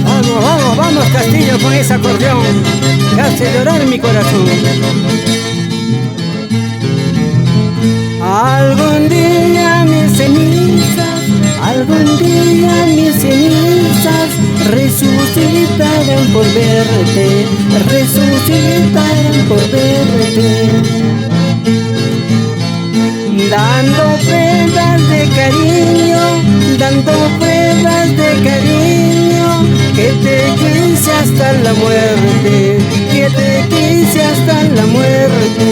Vamos, vamos, vamos Castillo con ese acordeón que hace llorar mi corazón. Algún día mis cenizas, algún día mis cenizas resucitarán por verte, resucitarán por verte. Dando pruebas de cariño, dando pruebas de cariño, que te quise hasta la muerte, que te quise hasta la muerte.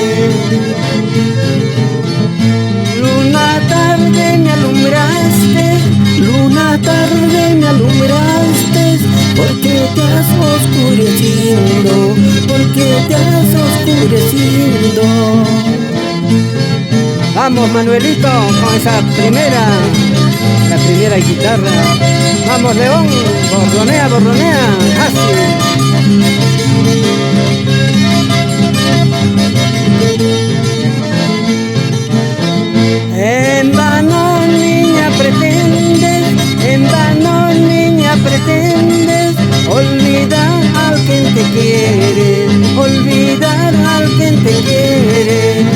Luna tarde me alumbraste, luna tarde me alumbraste, porque te has oscurecido, porque te has oscurecido. Vamos Manuelito con esa primera, la primera guitarra. Vamos León, borronea, borronea, así. En vano niña pretendes, en vano niña pretendes olvidar al quien te quiere, olvidar al quien te quiere.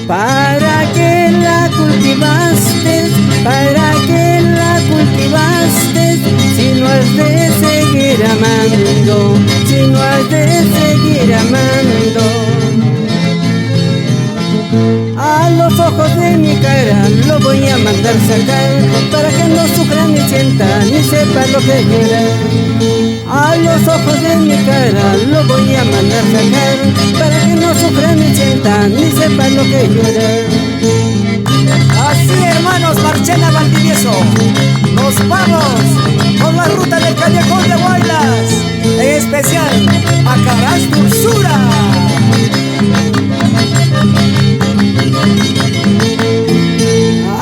¿Para qué la cultivaste? ¿Para qué la cultivaste? Si no has de seguir amando, si no has de seguir amando. A los ojos de mi cara lo voy a mandar sacar, para que no sufra ni sienta ni sepa lo que llora. A los ojos de mi cara lo voy a mandar sacar, para que no sufra ni sienta ni sepa lo que llora. Así hermanos Marchena Valdivieso, nos vamos por la ruta del Callejón de Huaylas, en especial a Caras Dulzura.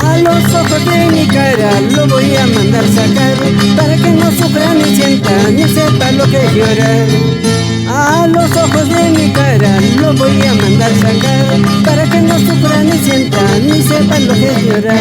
A los ojos de mi cara lo voy a mandar sacar, para que no sufra ni sienta ni sepa lo que llora. A los ojos de mi cara lo voy a mandar sacar, para que no sufra ni sienta ni sepa lo que llora.